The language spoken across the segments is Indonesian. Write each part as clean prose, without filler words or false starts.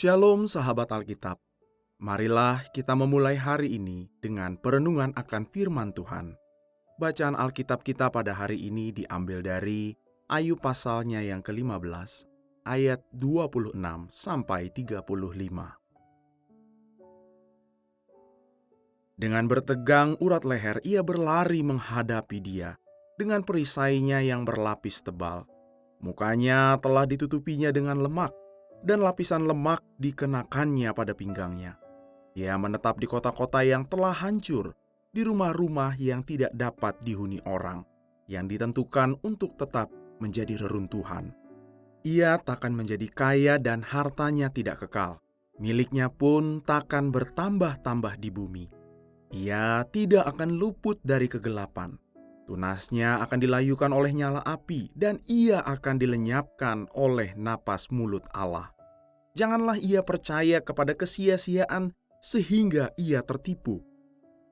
Shalom sahabat Alkitab, marilah kita memulai hari ini dengan perenungan akan firman Tuhan. Bacaan Alkitab kita pada hari ini diambil dari Ayub pasalnya yang ke-15, ayat 26 sampai 35. Dengan bertegang urat leher ia berlari menghadapi dia, dengan perisainya yang berlapis tebal. Mukanya telah ditutupinya dengan lemak, dan lapisan lemak dikenakannya pada pinggangnya. Ia menetap di kota-kota yang telah hancur, di rumah-rumah yang tidak dapat dihuni orang, yang ditentukan untuk tetap menjadi reruntuhan. Ia takkan menjadi kaya dan hartanya tidak kekal. Miliknya pun takkan bertambah-tambah di bumi. Ia tidak akan luput dari kegelapan. Tunasnya akan dilayukan oleh nyala api, dan ia akan dilenyapkan oleh napas mulut Allah. Janganlah ia percaya kepada kesia-siaan sehingga ia tertipu,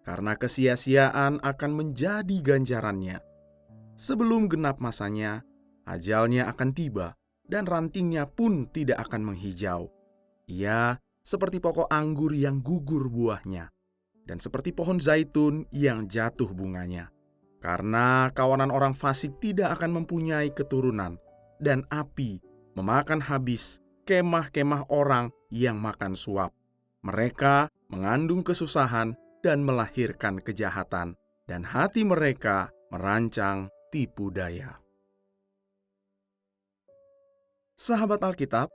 karena kesia-siaan akan menjadi ganjarannya. Sebelum genap masanya, ajalnya akan tiba, dan rantingnya pun tidak akan menghijau. Ia seperti pokok anggur yang gugur buahnya, dan seperti pohon zaitun yang jatuh bunganya. Karena kawanan orang fasik tidak akan mempunyai keturunan, dan api memakan habis kemah-kemah orang yang makan suap. Mereka mengandung kesusahan dan melahirkan kejahatan, dan hati mereka merancang tipu daya. Sahabat Alkitab,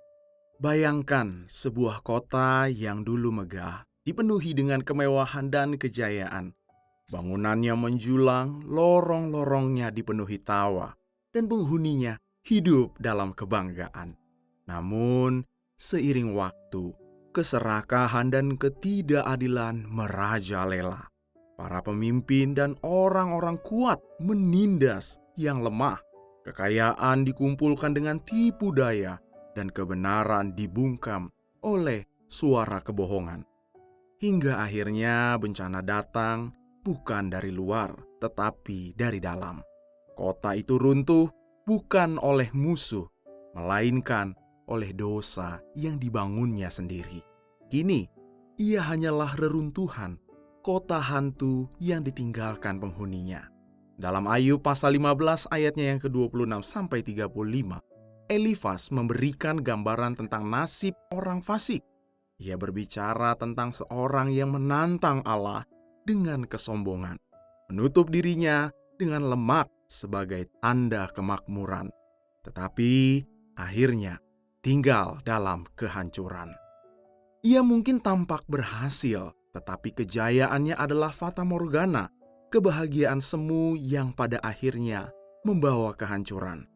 bayangkan sebuah kota yang dulu megah, dipenuhi dengan kemewahan dan kejayaan. Bangunannya menjulang, lorong-lorongnya dipenuhi tawa, dan penghuninya hidup dalam kebanggaan. Namun, seiring waktu, keserakahan dan ketidakadilan merajalela. Para pemimpin dan orang-orang kuat menindas yang lemah. Kekayaan dikumpulkan dengan tipu daya, dan kebenaran dibungkam oleh suara kebohongan. Hingga akhirnya bencana datang, bukan dari luar, tetapi dari dalam. Kota itu runtuh bukan oleh musuh, melainkan oleh dosa yang dibangunnya sendiri. Kini, ia hanyalah reruntuhan, kota hantu yang ditinggalkan penghuninya. Dalam Ayub pasal 15 ayatnya yang ke-26 sampai 35, Elifas memberikan gambaran tentang nasib orang fasik. Ia berbicara tentang seorang yang menantang Allah dengan kesombongan, menutup dirinya dengan lemak sebagai tanda kemakmuran, tetapi akhirnya tinggal dalam kehancuran. Ia mungkin tampak berhasil, tetapi kejayaannya adalah fata morgana, kebahagiaan semu yang pada akhirnya membawa kehancuran.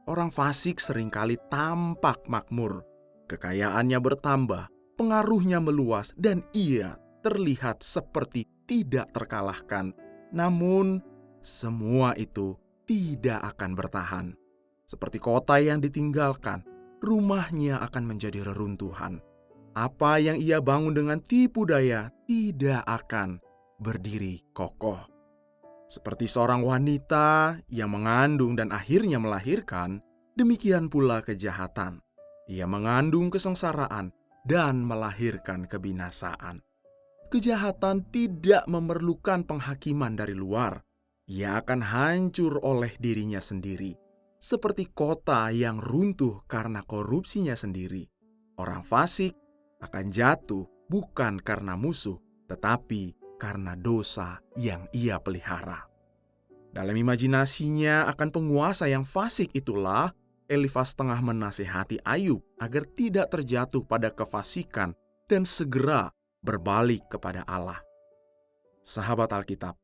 Orang fasik seringkali tampak makmur, kekayaannya bertambah, pengaruhnya meluas, dan ia terlihat seperti tidak terkalahkan. Namun, semua itu tidak akan bertahan. Seperti kota yang ditinggalkan, rumahnya akan menjadi reruntuhan. Apa yang ia bangun dengan tipu daya tidak akan berdiri kokoh. Seperti seorang wanita yang mengandung dan akhirnya melahirkan, demikian pula kejahatan. Ia mengandung kesengsaraan dan melahirkan kebinasaan. Kejahatan tidak memerlukan penghakiman dari luar. Ia akan hancur oleh dirinya sendiri, seperti kota yang runtuh karena korupsinya sendiri. Orang fasik akan jatuh bukan karena musuh, tetapi karena dosa yang ia pelihara. Dalam imajinasinya akan penguasa yang fasik itulah, Elifas tengah menasihati Ayub agar tidak terjatuh pada kefasikan dan segera berbalik kepada Allah. Sahabat Alkitab,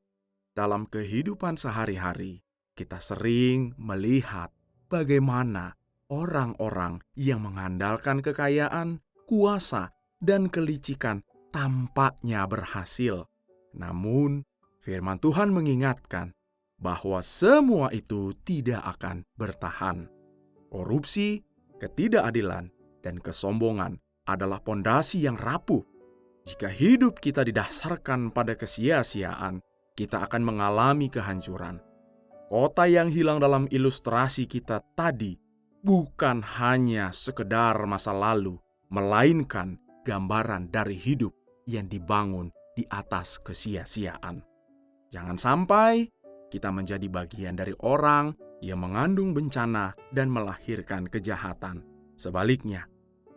dalam kehidupan sehari-hari, kita sering melihat bagaimana orang-orang yang mengandalkan kekayaan, kuasa, dan kelicikan tampaknya berhasil. Namun, firman Tuhan mengingatkan bahwa semua itu tidak akan bertahan. Korupsi, ketidakadilan, dan kesombongan adalah pondasi yang rapuh. Jika hidup kita didasarkan pada kesia-siaan, kita akan mengalami kehancuran. Kota yang hilang dalam ilustrasi kita tadi bukan hanya sekedar masa lalu, melainkan gambaran dari hidup yang dibangun di atas kesia-siaan. Jangan sampai kita menjadi bagian dari orang yang mengandung bencana dan melahirkan kejahatan. Sebaliknya,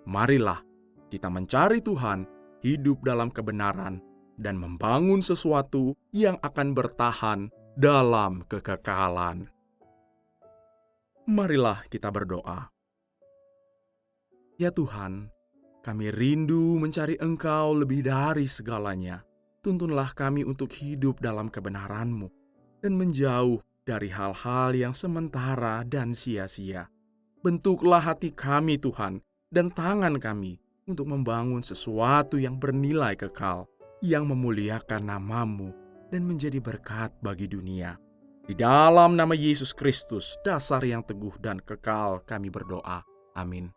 marilah kita mencari Tuhan, hidup dalam kebenaran, dan membangun sesuatu yang akan bertahan dalam kekekalan. Marilah kita berdoa. Ya Tuhan, kami rindu mencari Engkau lebih dari segalanya. Tuntunlah kami untuk hidup dalam kebenaran-Mu dan menjauh dari hal-hal yang sementara dan sia-sia. Bentuklah hati kami, Tuhan, dan tangan kami untuk membangun sesuatu yang bernilai kekal, yang memuliakan nama-Mu dan menjadi berkat bagi dunia. Di dalam nama Yesus Kristus, dasar yang teguh dan kekal, kami berdoa. Amin.